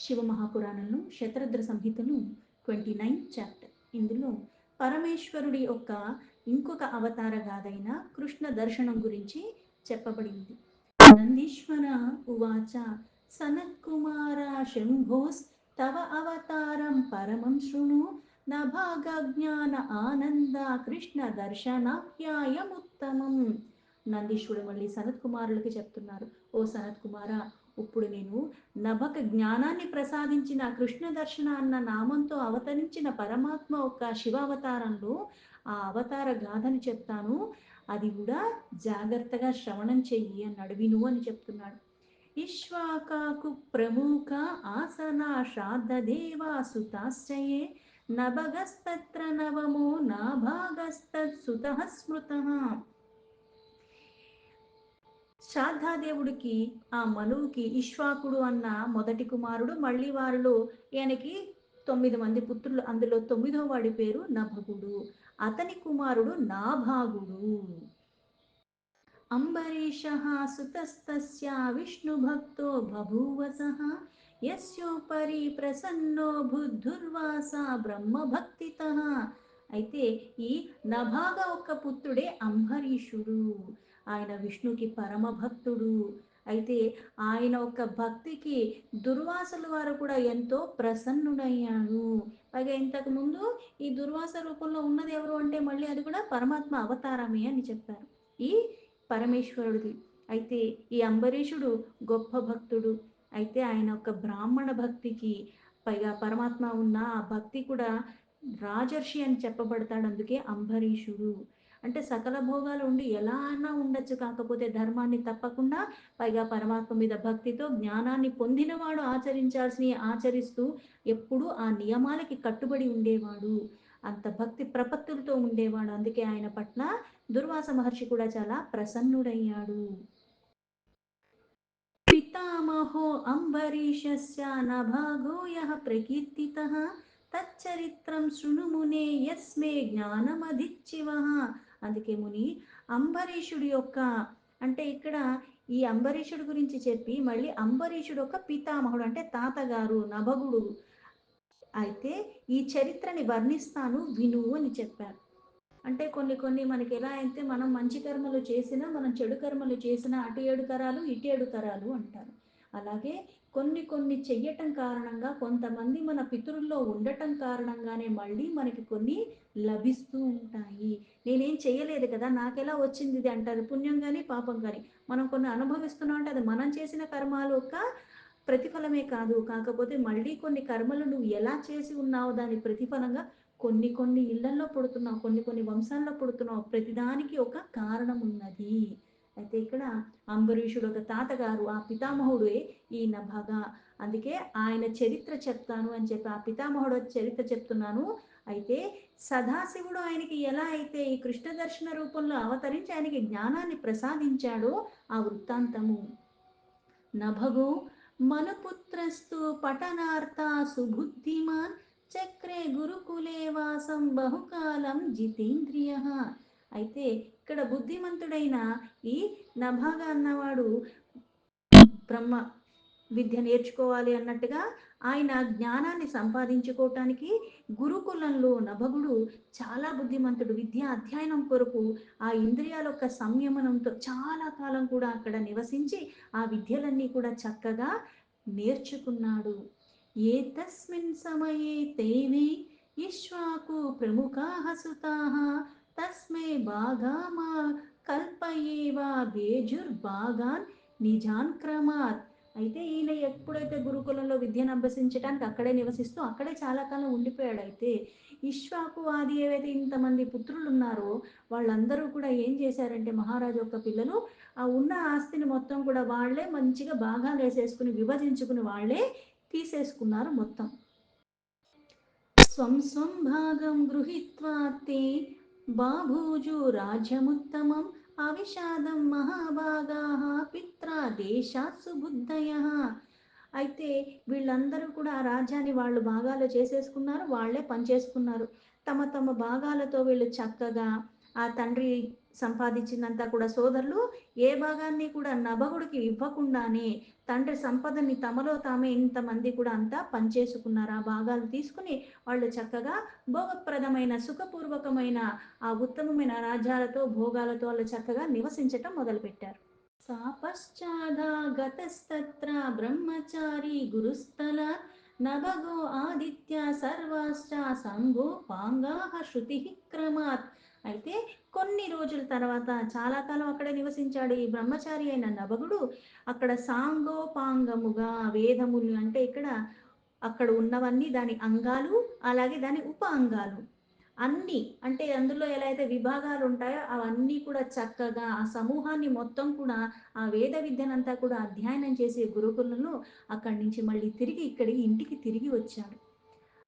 Shiva మహాపురాణంలో శతరుద్ర సంహితను 29 chapter. ఇందులో పరమేశ్వరుడి యొక్క ఇంకొక అవతార గాథైన కృష్ణ దర్శనం గురించి చెప్పబడింది. నందీశ్వర ఉవాచ సనత్కుమార శంభోస్ తవ అవతారం పరమం శృణు నభాగజ్ఞాన ఆనంద కృష్ణ దర్శనాఖ్యాయముత్తమం. నందీశ్వరుడు మళ్ళీ సనత్ కుమారులకి చెప్తున్నారు, ఓ సనత్ కుమార, ఇప్పుడు నేను నభక జ్ఞానాన్ని ప్రసాదించిన కృష్ణ దర్శన అన్న నామంతో అవతరించిన పరమాత్మ ఒక శివావతారంలో ఆ అవతార గాథను చెప్తాను, అది కూడా జాగ్రత్తగా శ్రవణం చెయ్యి అన్నాడు, విను అని చెప్తున్నాడు. ఇష్వాకాకు ప్రముఖ ఆసన శ్రాద్ధ దేవా సుతాశ్చయే నభగస్తత్ర నవమో నాభాగస్తత్సుతః స్మృతః. శ్రాద్ధాదేవుడికి ఆ మనువుకి ఇష్వాకుడు అన్న మొదటి కుమారుడు, మళ్ళీ వారిలో ఈయనకి 9 మంది పుత్రులు, అందులో 9వ వాడి పేరు నభగుడు. అతని కుమారుడు నాభాగుడు. అంబరీషః సుతస్తస్య విష్ణుభక్తో బభూవసః యస్యోపరి ప్రసన్నో బుద్ధుర్వాస బ్రహ్మభక్తితః. అయితే ఈ నభాగ ఒక్క పుత్రుడే అంబరీషుడు. ఆయన విష్ణుకి పరమ భక్తుడు. అయితే ఆయన ఒక భక్తికి దుర్వాసుల వారు కూడా ఎంతో ప్రసన్నుడయ్యాడు. పైగా ఇంతకు ముందు ఈ దుర్వాస రూపంలో ఉన్నది ఎవరు అంటే మళ్ళీ అది కూడా పరమాత్మ అవతారమే అని చెప్పారు ఈ పరమేశ్వరుడికి. అయితే ఈ అంబరీషుడు గొప్ప భక్తుడు. అయితే ఆయన ఒక బ్రాహ్మణ భక్తికి పైగా పరమాత్మ ఉన్న ఆ భక్తి కూడా రాజర్షి అని చెప్పబడతాడు, అందుకే అంబరీషుడు. అంటే సకల భోగాలు ఉండి ఎలా అన్నా ఉండొచ్చు, కాకపోతే ధర్మాన్ని తప్పకుండా పైగా పరమాత్మ మీద భక్తితో జ్ఞానాన్ని పొందినవాడు ఆచరించాల్సినవి ఆచరిస్తూ ఎప్పుడూ ఆ నియమాలకి కట్టుబడి ఉండేవాడు. అంత భక్తి ప్రపత్తులతో ఉండేవాడు. అందుకే ఆయన పట్ల దుర్వాస మహర్షి కూడా చాలా ప్రసన్నుడయ్యాడు. పితామహో అంబరీషస్య నభాగో యః ప్రకీర్తితః తచ్చరిత్రం శృణు మునే యస్మే జ్ఞానమధిచ్చివః. అందుకే ముని, అంబరీషుడి యొక్క అంటే ఇక్కడ ఈ అంబరీషుడి గురించి చెప్పి మళ్ళీ అంబరీషుడు ఒక పితామహుడు అంటే తాతగారు నభగుడు. అయితే ఈ చరిత్రని వర్ణిస్తాను విను అని చెప్పారు. అంటే కొన్ని కొన్ని మనకి ఎలా అయితే మనం మంచి కర్మలు చేసినా మనం చెడు కర్మలు చేసినా అటు 7 తరాలు ఇటు 7 తరాలు అంటారు. అలాగే కొన్ని కొన్ని చెయ్యటం కారణంగా కొంతమంది మన పితరుల్లో ఉండటం కారణంగానే మళ్ళీ మనకి కొన్ని లభిస్తూ ఉంటాయి. నేనేం చేయలేదు కదా నాకెలా వచ్చింది ఇది అంటారు. పుణ్యం కానీ పాపం కానీ మనం కొన్ని అనుభవిస్తున్నాం అంటే అది మనం చేసిన కర్మాలు యొక్క ప్రతిఫలమే కాదు, కాకపోతే మళ్ళీ కొన్ని కర్మలు నువ్వు ఎలా చేసి ఉన్నావో దాని ప్రతిఫలంగా కొన్ని కొన్ని ఇళ్లలో పుడుతున్నావు, కొన్ని కొన్ని వంశాల్లో పుడుతున్నావు, ప్రతిదానికి ఒక కారణం ఉన్నది. అయితే ఇక్కడ అంబరీషుడు ఒక తాతగారు, ఆ పితామహుడే ఈ నభగ. అందుకే ఆయన చరిత్ర చెప్తాను అని చెప్పి ఆ పితామహుడు చరిత్ర చెప్తున్నాను. అయితే సదాశివుడు ఆయనకి ఎలా అయితే ఈ కృష్ణ దర్శన రూపంలో అవతరించి ఆయనకి జ్ఞానాన్ని ప్రసాదించాడో ఆ వృత్తాంతము. నభగో మనుపుత్రస్తు పఠనార్థ సుబుద్ధిమాన్ చక్రే గురుకులే వాసం బహుకాలం జితేంద్రియ. అయితే ఇక్కడ బుద్ధిమంతుడైన ఈ నభాగ అన్నవాడు బ్రహ్మ విద్య నేర్చుకోవాలి అన్నట్టుగా ఆయన జ్ఞానాన్ని సంపాదించుకోవటానికి గురుకులంలో నభగుడు చాలా బుద్ధిమంతుడు. విద్య అధ్యయనం కొరకు ఆ ఇంద్రియాల యొక్క సంయమనంతో చాలా కాలం కూడా అక్కడ నివసించి ఆ విద్యలన్నీ కూడా చక్కగా నేర్చుకున్నాడు. ఏ తస్మిన్ సమయే తైవే ఇష్వాకు ప్రముఖాః సుతాః తస్మై భాగామా కల్పయేవా బేజుర్భాగాన్ నిజాన్ క్రమాత్. అయితే ఈయన ఎప్పుడైతే గురుకులంలో విద్యను అభ్యసించడానికి అక్కడే నివసిస్తూ అక్కడే చాలా కాలం ఉండిపోయాడు. అయితే ఇష్వాకు ఆది ఏవైతే ఇంతమంది పుత్రులు ఉన్నారో వాళ్ళందరూ కూడా ఏం చేశారంటే మహారాజు యొక్క పిల్లలు ఆ ఉన్న ఆస్తిని మొత్తం కూడా వాళ్ళే మంచిగా భాగాలు వేసేసుకుని విభజించుకుని వాళ్ళే తీసేసుకున్నారు మొత్తం. స్వం స్వం భాగం గృహీత్వా తే బాభూజు రాజ్యముత్తమం అవిషాదం మహాభాగాః పిత్రా దేశాత్ సుబుద్ధయః. అయితే వీళ్ళందరూ కూడా ఆ రాజ్యాన్ని వాళ్ళు భాగాలు చేసేసుకున్నారు, వాళ్ళే పనిచేసుకున్నారు. తమ తమ భాగాలతో వీళ్ళు చక్కగా ఆ తండ్రి సంపాదించిందంతా కూడా సోదరులు ఏ భాగాన్ని కూడా నభగుడికి ఇవ్వకుండానే తండ్రి సంపదని తమలో తామే ఇంతమంది కూడా అంతా పంచేసుకున్నారు. ఆ భాగాలు తీసుకుని వాళ్ళు చక్కగా భోగప్రదమైన సుఖపూర్వకమైన ఆ ఉత్తమమైన రాజ్యాలతో భోగాలతో వాళ్ళు చక్కగా నివసించటం మొదలుపెట్టారు. सा पश्चादागतस्तत्र ब्रह्मचारी गुरुस्थलात् नभगो आदित्य सर्वाश्च సంగోపాంగాః శృతి క్రమాత్. అయితే కొన్ని రోజుల తర్వాత చాలా కాలం అక్కడే నివసించాడు ఈ బ్రహ్మచారి అయిన నభగుడు. అక్కడ సాంగోపాంగముగా వేదములు అంటే ఇక్కడ అక్కడ ఉన్నవన్నీ దాని అంగాలు, అలాగే దాని ఉప అంగాలు అన్నీ అంటే అందులో ఎలా అయితే విభాగాలు ఉంటాయో అవన్నీ కూడా చక్కగా ఆ సమూహాన్ని మొత్తం కూడా ఆ వేద విద్యనంతా కూడా అధ్యయనం చేసే గురుకులంలో అక్కడి నుంచి మళ్ళీ తిరిగి ఇక్కడి ఇంటికి తిరిగి వచ్చాడు.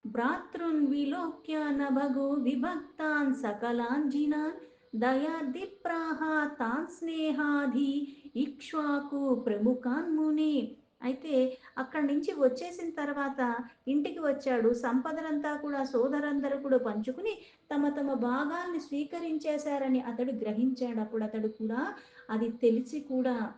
భ్రాతృన్ విలోక్య నభగో విభక్తాన్ సకలాంజినాన్ దయాదిప్రాహ తాన్ స్నేహాధి ఇక్ష్వాకు ప్రముఖాన్ ముని. అయితే అక్కడి నుంచి వచ్చేసిన తర్వాత ఇంటికి వచ్చాడు. సంపదనంతా కూడా సోదరందరూ కూడా పంచుకుని తమ తమ భాగాల్ని స్వీకరించేశారని అతడు గ్రహించాడు. అప్పుడు అతడు కూడా అది తెలిసి కూడా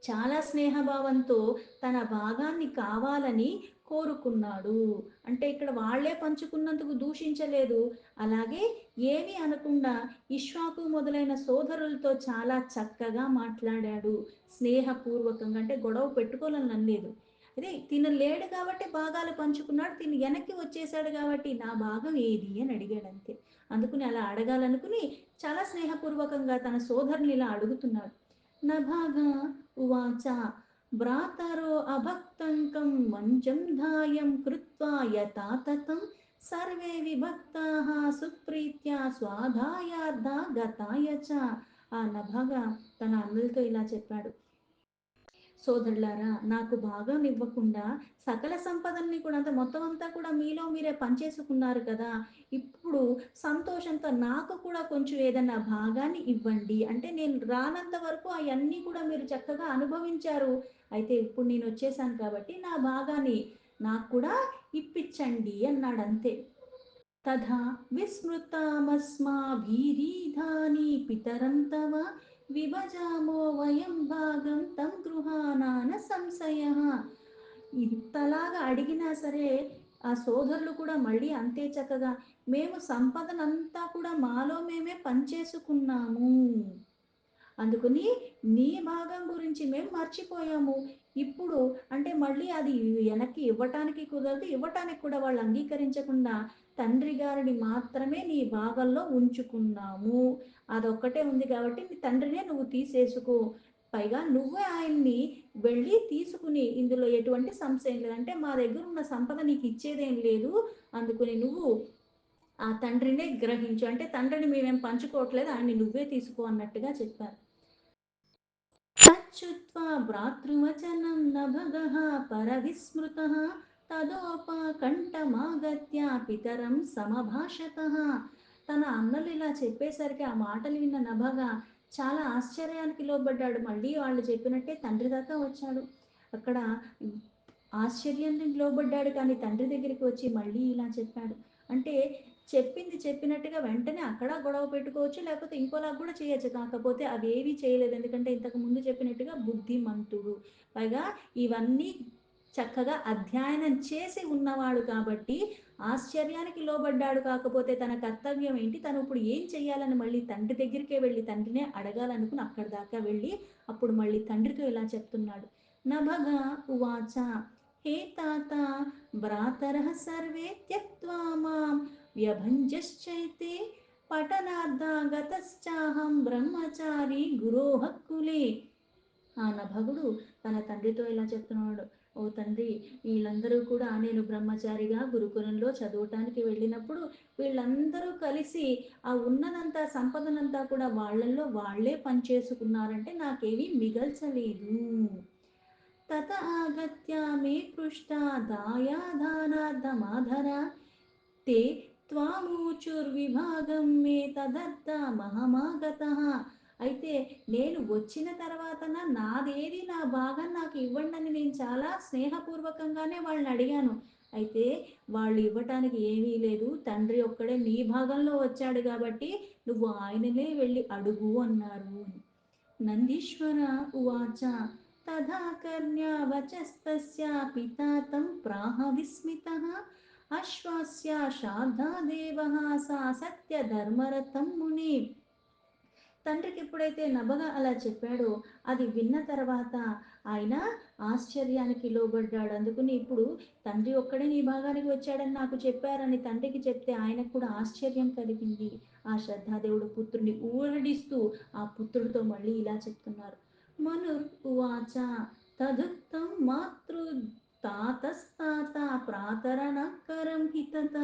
చాలా స్నేహభావంతో తన భాగాన్ని కావాలని కోరుకున్నాడు. అంటే ఇక్కడ వాళ్లే పంచుకున్నందుకు దూషించలేదు. అలాగే ఏమీ అనకుండా ఇష్వాకు మొదలైన సోదరులతో చాలా చక్కగా మాట్లాడాడు. స్నేహపూర్వకంగా అంటే గొడవ పెట్టుకోవాలని అనలేదు. అదే తిన లేడు కాబట్టి భాగాలు పంచుకున్నాడు. తిని వెనక్కి వచ్చేసాడు కాబట్టి నా భాగం ఏది అని అడిగాడు అంతే. అందుకుని అలా అడగాలనుకుని చాలా స్నేహపూర్వకంగా తన సోదరుని ఇలా అడుగుతున్నాడు. నభాగా ఉవాచ భ్రాతరో అభక్తంకం మంచం ధాయం కృత్వా యథా తతం సర్వే విభక్తాః సుప్రీత్యా స్వాధాయార్థ గతాయ చ. ఆ నభాగా తన అన్నలతో ఇలా చెప్పాడు. సోదరులారా, నాకు భాగం ఇవ్వకుండా సకల సంపదల్ని కూడా అంత మొత్తం అంతా కూడా మీలో మీరే పంచేసుకున్నారు కదా. ఇప్పుడు సంతోషంతో నాకు కూడా కొంచెం ఏదన్నా భాగాన్ని ఇవ్వండి. అంటే నేను రానంత వరకు అవన్నీ కూడా మీరు చక్కగా అనుభవించారు. అయితే ఇప్పుడు నేను వచ్చేసాను కాబట్టి నా భాగాన్ని నాకు కూడా ఇప్పించండి అన్నాడు అంతే. తథా విస్మృతామస్మాభిరీధాని పితరం తవ విభజామో వయం భాగం తం గృహాణాన సంశయః. ఇంతలాగా అడిగినా సరే ఆ సోదరులు కూడా మళ్ళీ అంతే చక్కగా మేము సంపదనంతా కూడా మాలో మేమే పంచేసుకున్నాము. అందుకని నీ భాగం గురించి మేము మర్చిపోయాము. ఇప్పుడు అంటే మళ్ళీ అది వెనక్కి ఇవ్వటానికి కుదరదు. ఇవ్వటానికి కూడా వాళ్ళు అంగీకరించకుండా తండ్రి గారిని మాత్రమే నీ భాగంలో ఉంచుకున్నాము. అదొక్కటే ఉంది కాబట్టి నీ తండ్రినే నువ్వు తీసేసుకో. పైగా నువ్వే ఆయన్ని వెళ్ళి తీసుకుని ఇందులో ఎటువంటి సంశయం లేదు. అంటే మా దగ్గర ఉన్న సంపద నీకు ఇచ్చేదేం లేదు. అందుకని నువ్వు ఆ తండ్రినే గ్రహించు. అంటే తండ్రిని మేమేం పంచుకోవట్లేదు. ఆయన్ని నువ్వే తీసుకో అన్నట్టుగా చెప్పారు. తచ్చుత్వా భ్రాతృవచనం నభగః పరవిస్మృతః తదోపకంఠమాగత్య పితరం సమభాషతః. తన అన్నలు ఇలా చెప్పేసరికి ఆ మాటలు విన్న నభగ చాలా ఆశ్చర్యానికి లోబడ్డాడు. మళ్ళీ వాళ్ళు చెప్పినట్టే తండ్రి దాకా వచ్చాడు. అక్కడ ఆశ్చర్యానికి లోబడ్డాడు కానీ తండ్రి దగ్గరికి వచ్చి మళ్ళీ ఇలా చెప్పాడు. అంటే చెప్పింది చెప్పినట్టుగా వెంటనే అక్కడ గొడవ పెట్టుకోవచ్చు, లేకపోతే ఇంకోలా కూడా చేయొచ్చు. కాకపోతే అవేవి చేయలేదు. ఎందుకంటే ఇంతకు ముందు చెప్పినట్టుగా బుద్ధిమంతుడు, పైగా ఇవన్నీ చక్కగా అధ్యయనం చేసి ఉన్నవాడు కాబట్టి ఆశ్చర్యానికి లోబడ్డాడు. కాకపోతే తన కర్తవ్యం ఏంటి, తను ఇప్పుడు ఏం చెయ్యాలని మళ్ళీ తండ్రి దగ్గరికే వెళ్ళి తండ్రినే అడగాలనుకుని అక్కడి దాకా వెళ్ళి అప్పుడు మళ్ళీ తండ్రితో ఇలా చెప్తున్నాడు. నభగా ఉవాచ హే తాత భ్రాతరః సర్వే త్యక్త్వా మాం వ్యభంజశ్చైతే పఠనార్థాగతశ్చాహం బ్రహ్మచారి గురోః కులే. ఆ నభగుడు తన తండ్రితో ఇలా చెప్తున్నాడు. ఓ తండ్రి, వీళ్ళందరూ కూడా నేను బ్రహ్మచారిగా గురుకులంలో చదవటానికి వెళ్ళినప్పుడు వీళ్ళందరూ కలిసి ఆ ఉన్నదంతా సంపదనంతా కూడా వాళ్ళల్లో వాళ్ళే పనిచేసుకున్నారంటే నాకేమీ మిగల్చలేదు. తత ఆగత్య మే పృష్టా దాయాదానార్థమాధర తే త్వామూచుర్విభాగం మే తదర్థ మహమాగతః. అయితే నేను వచ్చిన తర్వాతన నాదేది నా భాగం నాకు ఇవ్వండి అని నేను చాలా స్నేహపూర్వకంగానే వాళ్ళని అడిగాను. అయితే వాళ్ళు ఇవ్వటానికి ఏమీ లేదు. తండ్రి ఒక్కడే నీ భాగంలో వచ్చాడు కాబట్టి నువ్వు ఆయననే వెళ్ళి అడుగు అన్నారు. నందీశ్వర ఉవాచ తథా కర్ణ్యవచస్తస్య పితా తం ప్రాహ విస్మితః అశ్వస్య శార్దాదేవः సా సత్యధర్మరతం ముని. తండ్రికి ఎప్పుడైతే నభగ అలా చెప్పాడో అది విన్న తర్వాత ఆయన ఆశ్చర్యానికి లోబడ్డాడు. అందుకని ఇప్పుడు తండ్రి ఒక్కడే నీ భాగానికి వచ్చాడని నాకు చెప్పారని తండ్రికి చెప్తే ఆయనకు కూడా ఆశ్చర్యం కలిగింది. ఆ శ్రద్ధాదేవుడు పుత్రుని ఊరడిస్తూ ఆ పుత్రుడితో మళ్ళీ ఇలా చెప్తున్నారు. మనుర్ ఉవాచ తదుక్తం మాతృ తాతస్తాత ప్రాతరణకరం హితత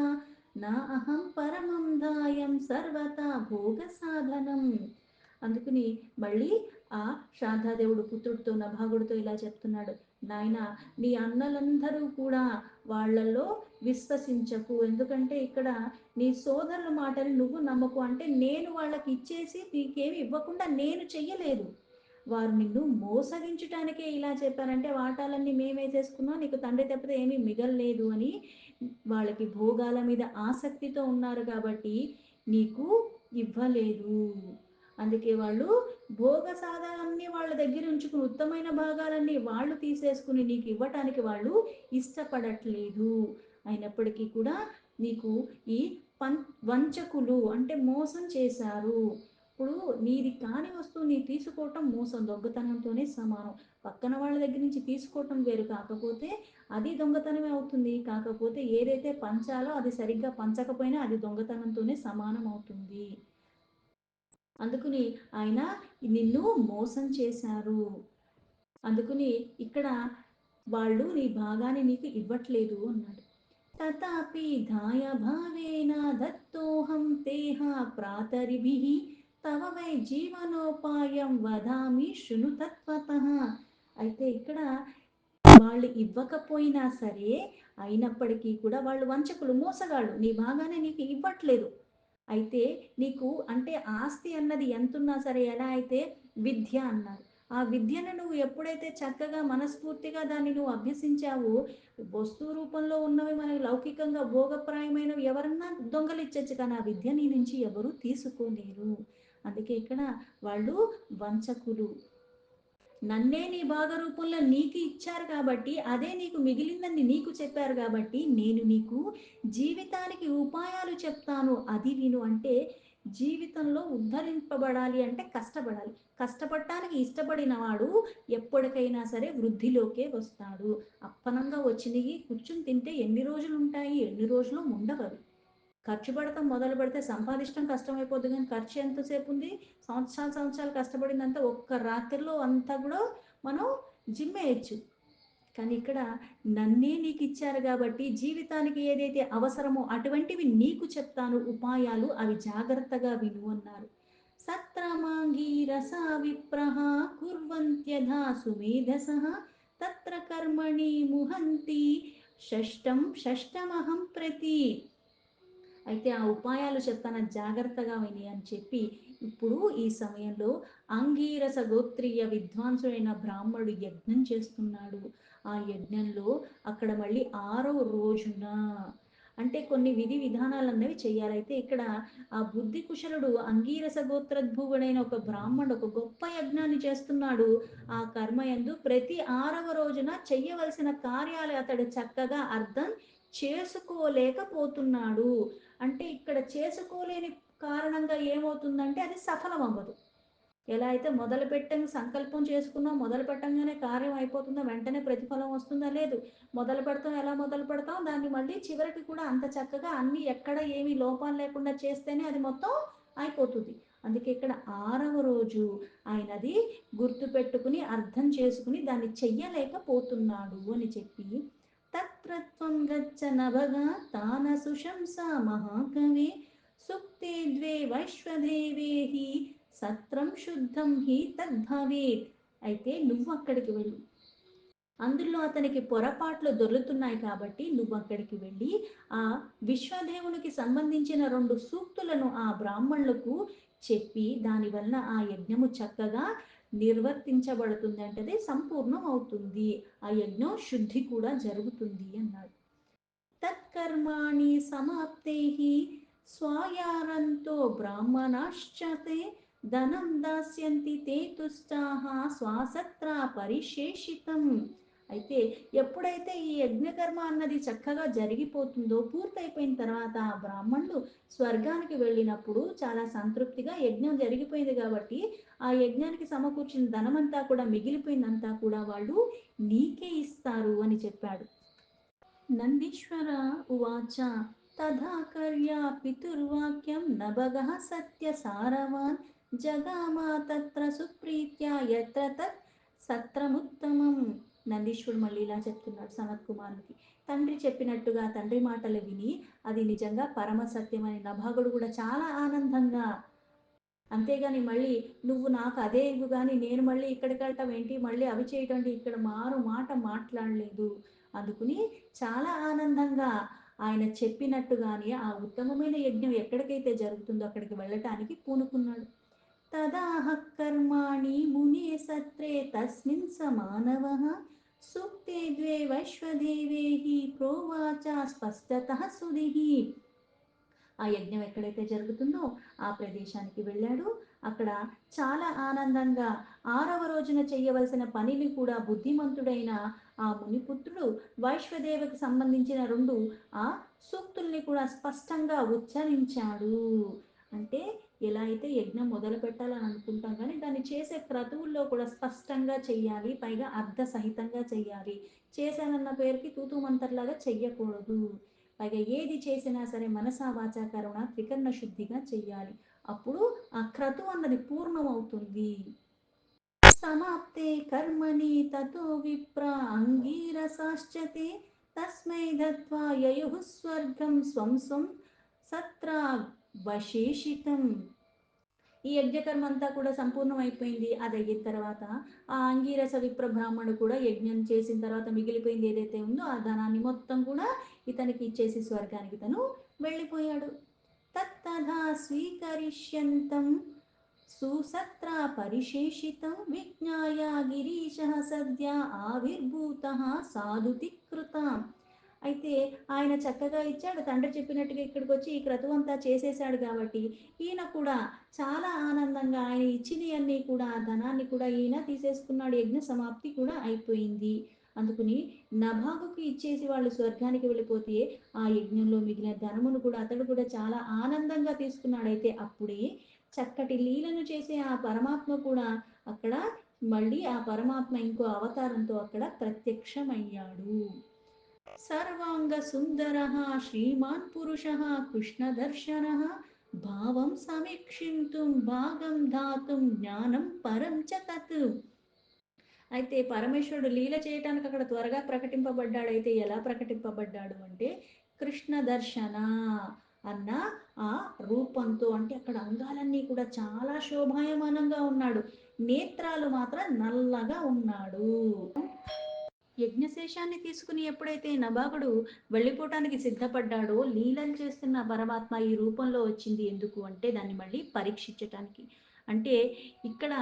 నా అహం పరమం దాయం సర్వతా భోగ సాధనం. అందుకని మళ్ళీ ఆ శాంతాదేవుడు పుత్రుడితో నభాగుడితో ఇలా చెప్తున్నాడు. నాయన నీ అన్నలందరూ కూడా వాళ్ళల్లో విశ్వసించకు. ఎందుకంటే ఇక్కడ నీ సోదరుల మాటలు నువ్వు నమ్మకు. అంటే నేను వాళ్ళకి ఇచ్చేసి నీకేమి ఇవ్వకుండా నేను చెయ్యలేదు. వారు నిన్ను మోసగించటానికే ఇలా చెప్పారంటే వాటాలన్నీ మేమేసేసుకున్నాం, నీకు తండ్రి తప్పితే ఏమీ మిగల్లేదు అని వాళ్ళకి భోగాల మీద ఆసక్తితో ఉన్నారు కాబట్టి నీకు ఇవ్వలేదు. అందుకే వాళ్ళు భోగ సాధనాన్ని వాళ్ళ దగ్గర ఉంచుకుని ఉత్తమైన భాగాలన్నీ వాళ్ళు తీసేసుకుని నీకు ఇవ్వటానికి వాళ్ళు ఇష్టపడట్లేదు. అయినప్పటికీ కూడా నీకు ఈ వంచకులు అంటే మోసం చేశారు. ఇప్పుడు నీది కాని వస్తువు నీ తీసుకోవటం మోసం, దొంగతనంతోనే సమానం. పక్కన వాళ్ళ దగ్గర నుంచి తీసుకోవటం వేరు, కాకపోతే అది దొంగతనమే అవుతుంది. కాకపోతే ఏదైతే పంచాలో అది సరిగ్గా పంచకపోయినా అది దొంగతనంతోనే సమానం అవుతుంది. అందుకని ఆయన నిన్ను మోసం చేశారు. అందుకని ఇక్కడ వాళ్ళు నీ భాగాన్ని నీకు ఇవ్వట్లేదు అన్నాడు. తథాపి ధాయ భావేన దత్తోహం తేహ ప్రాతరిభిః తవ వై జీవనోపాయం వదామి శృణు తత్వతః. అయితే ఇక్కడ వాళ్ళు ఇవ్వకపోయినా సరే అయినప్పటికీ కూడా వాళ్ళు వంచకులు, మోసగాళ్ళు, నీ భాగాన్ని నీకు ఇవ్వట్లేదు. అయితే నీకు అంటే ఆస్తి అన్నది ఎంతున్నా సరే ఎలా అయితే విద్య అన్నారు. ఆ విద్యను నువ్వు ఎప్పుడైతే చక్కగా మనస్ఫూర్తిగా దాన్ని నువ్వు అభ్యసించావో వస్తువు రూపంలో ఉన్నవి మనకి లౌకికంగా భోగప్రాయమైనవి ఎవరన్నా దొంగలిచ్చచ్చు, కానీ ఆ విద్య నీ నుంచి ఎవరు తీసుకోలేరు. అందుకే ఇక్కడ వాళ్ళు వంచకులు. నన్నే నీ భాగ రూపంలో నీకు ఇచ్చారు కాబట్టి అదే నీకు మిగిలిందని నీకు చెప్పారు కాబట్టి నేను నీకు జీవితానికి ఉపాయాలు చెప్తాను, అది విను. అంటే జీవితంలో ఉద్ధరింపబడాలి అంటే కష్టపడాలి. కష్టపడటానికి ఇష్టపడిన వాడు ఎప్పటికైనా సరే వృద్ధిలోకే వస్తాడు. అప్పనంగా వచ్చినవి కూర్చుని తింటే ఎన్ని రోజులు ఉంటాయి, ఎన్ని రోజులు ఉండవు అవి. ఖర్చు పెడతాం మొదలు పెడితే సంపాదించడం కష్టమైపోద్ది, కానీ ఖర్చు ఎంతసేపు ఉంది. సంవత్సరాలు సంవత్సరాలు కష్టపడిందంతా ఒక్క రాత్రిలో అంతా కూడా మనం జిమ్మేయచ్చు. కానీ ఇక్కడ నన్నే నీకు ఇచ్చారు కాబట్టి జీవితానికి ఏదైతే అవసరమో అటువంటివి నీకు చెప్తాను ఉపాయాలు, అవి జాగ్రత్తగా విను అన్నారు. సత్రమాంగీ రసా విప్రహ కుర్వంత్యథా సుమేధసః తత్ర కర్మణి ముహంతి షష్టం షష్టమహం ప్రతి. అయితే ఆ ఉపాయాలు చెప్తాను జాగ్రత్తగా విని అని చెప్పి ఇప్పుడు ఈ సమయంలో అంగీరస గోత్రీయ విద్వాంసుడైన బ్రాహ్మణుడు యజ్ఞం చేస్తున్నాడు. ఆ యజ్ఞంలో అక్కడ మళ్ళీ 6వ రోజున అంటే కొన్ని విధి విధానాలు అన్నవి చేయాలి. అయితే ఇక్కడ ఆ బుద్ధి కుశలుడు అంగీరస గోత్రద్భువుడైన ఒక బ్రాహ్మణుడు ఒక గొప్ప యజ్ఞాన్ని చేస్తున్నాడు. ఆ కర్మయందు ప్రతి 6వ రోజున చెయ్యవలసిన కార్యాలు అతడు చక్కగా అర్థం చేసుకోలేకపోతున్నాడు. అంటే ఇక్కడ చేసుకోలేని కారణంగా ఏమవుతుందంటే అది సఫలం అవ్వదు. ఎలా అయితే మొదలు పెట్టని సంకల్పం చేసుకున్నాం, మొదలు పెట్టంగానే కార్యం అయిపోతుందో వెంటనే ప్రతిఫలం వస్తుందా, లేదు. మొదలు పెడతాం, ఎలా మొదలు పెడతాం దాన్ని మళ్ళీ చివరికి కూడా అంత చక్కగా అన్ని ఎక్కడ ఏమీ లోపాలు లేకుండా చేస్తేనే అది మొత్తం అయిపోతుంది. అందుకే ఇక్కడ 6వ రోజు ఆయన అది గుర్తు పెట్టుకుని అర్థం చేసుకుని దాన్ని చెయ్యలేకపోతున్నాడు అని చెప్పి తత్రత్వం గచ్చ నభగా తాన సుశంస మహాకవి సుక్తే ద్వే వైశ్వదేవేహి సత్రం శుద్ధం హి తద్భవేత్. అయితే నువ్వు అక్కడికి వెళ్ళు, అందులో అతనికి పొరపాట్లు దొరుకుతున్నాయి కాబట్టి నువ్వు అక్కడికి వెళ్ళి ఆ విశ్వదేవునికి సంబంధించిన 2 సూక్తులను ఆ బ్రాహ్మణులకు చెప్పి దానివల్ల ఆ యజ్ఞము చక్కగా నిర్వర్తించబడుతుంది, అంటే అది సంపూర్ణం అవుతుంది, ఆ యజ్ఞం శుద్ధి కూడా జరుగుతుంది అన్నాడు. తత్కర్మాణి సమాప్తే స్వాయారంతో బ్రాహ్మణాశ్చతే ధనం దాస్యంతి తే తుష్టాః స్వాసత్ర పరిశేషితం. అయితే ఎప్పుడైతే ఈ యజ్ఞకర్మ అన్నది చక్కగా జరిగిపోతుందో, పూర్తయిపోయిన తర్వాత ఆ బ్రాహ్మణులు స్వర్గానికి వెళ్ళినప్పుడు చాలా సంతృప్తిగా యజ్ఞం జరిగిపోయింది కాబట్టి ఆ యజ్ఞానికి సమకూర్చిన ధనమంతా కూడా, మిగిలిపోయిందంతా కూడా వాళ్ళు నీకే ఇస్తారు అని చెప్పాడు. నందీశ్వర ఉవాచ తథా కర్య పితుర్వాక్యం నభగః సత్యసారవాన్ జగామ తత్ర సుప్రీత్యా యత్ర తత్ సత్రముత్తమం. నందీశ్వరుడు మళ్ళీ ఇలా చెప్తున్నాడు సనత్ కుమారునికి, తండ్రి చెప్పినట్టుగా తండ్రి మాటలు విని అది నిజంగా పరమ సత్యమని నభాగుడు కూడా చాలా ఆనందంగా, అంతేగాని మళ్ళీ నువ్వు నాకు అదే ఇవ్వు కానీ నేను మళ్ళీ ఇక్కడికి వెళ్ళటం ఏంటి, మళ్ళీ అవి చేయటం ఏంటి, ఇక్కడ మారు మాట మాట్లాడలేదు. అందుకుని చాలా ఆనందంగా ఆయన చెప్పినట్టుగానే ఆ ఉత్తమమైన యజ్ఞం ఎక్కడికైతే జరుగుతుందో అక్కడికి వెళ్ళటానికి పూనుకున్నాడు. తదాహ కర్మాణి మునే సత్రే తస్మిన్ స మానవః సూక్తే ద్వే వైశ్వదేవేహి ప్రోవాచ స్పష్టతః సుధిః. ఆ యజ్ఞం ఎక్కడైతే జరుగుతుందో ఆ ప్రదేశానికి వెళ్ళాడు. అక్కడ చాలా ఆనందంగా 6వ రోజున చేయవలసిన పనిని కూడా బుద్ధిమంతుడైన ఆ మునిపుత్రుడు వైశ్వదేవకి సంబంధించిన 2 ఆ సూక్తుల్ని కూడా స్పష్టంగా ఉచ్చరించాడు. అంటే ఎలా అయితే యజ్ఞం మొదలు పెట్టాలని అనుకుంటాం కానీ దాన్ని చేసే క్రతువుల్లో కూడా స్పష్టంగా చెయ్యాలి, పైగా అర్థ సహితంగా చెయ్యాలి. చేశానన్న పేరుకి తూతూ మంతర్లాగా చెయ్యకూడదు. పైగా ఏది చేసినా సరే మనసా వాచా కరుణ త్రికరణ శుద్ధిగా చెయ్యాలి. అప్పుడు ఆ క్రతు అన్నది పూర్ణమవుతుంది. సమాప్తే కర్మణి తతో విప్ర అంగీరసాశ్చతే తస్మై దత్వా యయుః స్వర్గం స్వం స్వం సత్ర వశేషితం. ఈ యజ్ఞకర్మ అంతా కూడా సంపూర్ణం అయిపోయింది. అది అయిన తర్వాత ఆ అంగీరస విప్ర బ్రాహ్మణుడు కూడా యజ్ఞం చేసిన తర్వాత మిగిలిపోయింది ఏదైతే ఉందో ఆ ధనాన్ని మొత్తం కూడా ఇతనికి ఇచ్చేసి స్వర్గానికి తను వెళ్ళిపోయాడు. తత్తథా స్వీకరిష్యంతం సుసత్ర పరిశేషితం విజ్ఞాయ గిరీశ సద్య ఆవిర్భూత సాధుతి కృత. అయితే ఆయన చక్కగా ఇచ్చాడు, తండ్రి చెప్పినట్టుగా ఇక్కడికి వచ్చి ఈ క్రతువు అంతా చేసేసాడు కాబట్టి ఈయన కూడా చాలా ఆనందంగా ఆయన ఇచ్చినవన్నీ కూడా ధనాన్ని కూడా ఈయన తీసేసుకున్నాడు. యజ్ఞ సమాప్తి కూడా అయిపోయింది. అందుకుని నభాగుకి ఇచ్చేసి వాళ్ళు స్వర్గానికి వెళ్ళిపోతే ఆ యజ్ఞంలో మిగిలిన ధనమును కూడా అతడు కూడా చాలా ఆనందంగా తీసుకున్నాడు. అయితే అప్పుడే చక్కటి లీలను చేసే ఆ పరమాత్మ కూడా అక్కడ మళ్ళీ ఆ పరమాత్మ ఇంకో అవతారంతో అక్కడ ప్రత్యక్షమయ్యాడు. సర్వాంగ సుందర శ్రీమాన్ పురుష కృష్ణదర్శన భావం సమీక్షింతుం భాగం ధాతుం జ్ఞానం పరం చ తత్. అయితే పరమేశ్వరుడు లీల చేయటానికి అక్కడ త్వరగా ప్రకటింపబడ్డాడు. అయితే ఎలా ప్రకటింపబడ్డాడు అంటే కృష్ణ దర్శన అన్న ఆ రూపంతో, అంటే అక్కడ అంగాలన్నీ కూడా చాలా శోభాయమానంగా ఉన్నాడు, నేత్రాలు మాత్రం నల్లగా ఉన్నాడు. యజ్ఞశేషాన్ని తీసుకుని ఎప్పుడైతే నభాగుడు వెళ్ళిపోవటానికి సిద్ధపడ్డాడో లీలలు చేస్తున్న పరమాత్మ ఈ రూపంలో వచ్చింది. ఎందుకు అంటే దాన్ని మళ్ళీ పరీక్షించటానికి. అంటే ఇక్కడ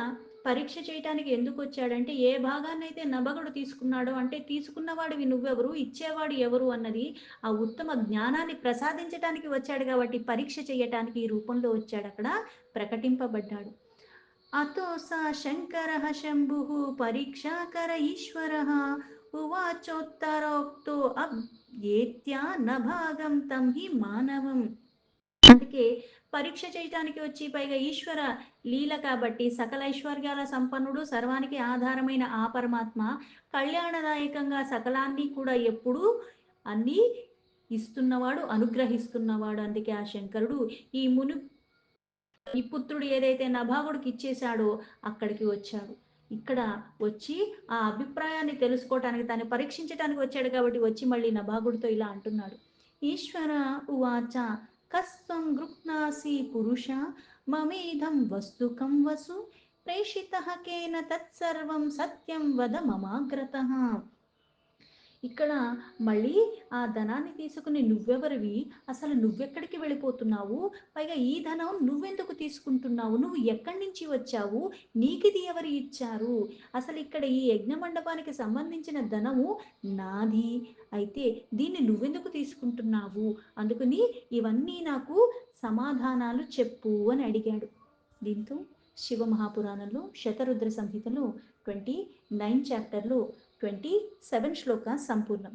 పరీక్ష చేయటానికి ఎందుకు వచ్చాడంటే ఏ భాగాన్నైతే నభగుడు తీసుకున్నాడో, అంటే తీసుకున్నవాడివి నువ్వెవరు, ఇచ్చేవాడు ఎవరు అన్నది ఆ ఉత్తమ జ్ఞానాన్ని ప్రసాదించటానికి వచ్చాడు కాబట్టి పరీక్ష చేయటానికి ఈ రూపంలో వచ్చాడు, అక్కడ ప్రకటింపబడ్డాడు. అతో సా శంకర శంభు పరీక్షాకర ఈశ్వర ఉవాచోత్తరోక్తో అభ్యేత్యా నభాగం తం హి మానవం. అందుకే పరీక్ష చేయటానికి వచ్చి పైగా ఈశ్వర లీల కాబట్టి సకల ఐశ్వర్యాల సంపన్నుడు, సర్వానికి ఆధారమైన ఆ పరమాత్మ కళ్యాణదాయకంగా సకలాన్ని కూడా ఎప్పుడూ అన్నీ ఇస్తున్నవాడు, అనుగ్రహిస్తున్నవాడు. అందుకే ఆ శంకరుడు ఈ ముని ఈ పుత్రుడు ఏదైతే నభాగుడికి ఇచ్చేశాడో అక్కడికి వచ్చాడు. ఇక్కడ వచ్చి ఆ అభిప్రాయాన్ని తెలుసుకోవటానికి, తను పరీక్షించటానికి వచ్చాడు కాబట్టి వచ్చి మళ్ళీ నభాగుడితో ఇలా అంటున్నాడు. ఈశ్వర ఉవాచ కస్త్వం గృహ్ణాసి పురుష మమేధం వస్తుకం వసు ప్రేషిత కేన తత్సర్వం సత్యం వద మమాగ్రత. ఇక్కడ మళ్ళీ ఆ ధనాన్ని తీసుకుని నువ్వెవరివి? అసలు నువ్వెక్కడికి వెళ్ళిపోతున్నావు? పైగా ఈ ధనం నువ్వెందుకు తీసుకుంటున్నావు? నువ్వు ఎక్కడి నుంచి వచ్చావు? నీకిది ఎవరు ఇచ్చారు? అసలిక్కడ ఈ యజ్ఞ మండపానికి సంబంధించిన ధనము నాది. అయితే దీన్ని నువ్వెందుకు తీసుకుంటున్నావు? అందుకని ఇవన్నీ నాకు సమాధానాలు చెప్పు అని అడిగాడు. దీంతో శివ మహాపురాణంలో శతరుద్ర సంహితలో 29 చాప్టర్లో 27 శ్లోక సంపూర్ణం.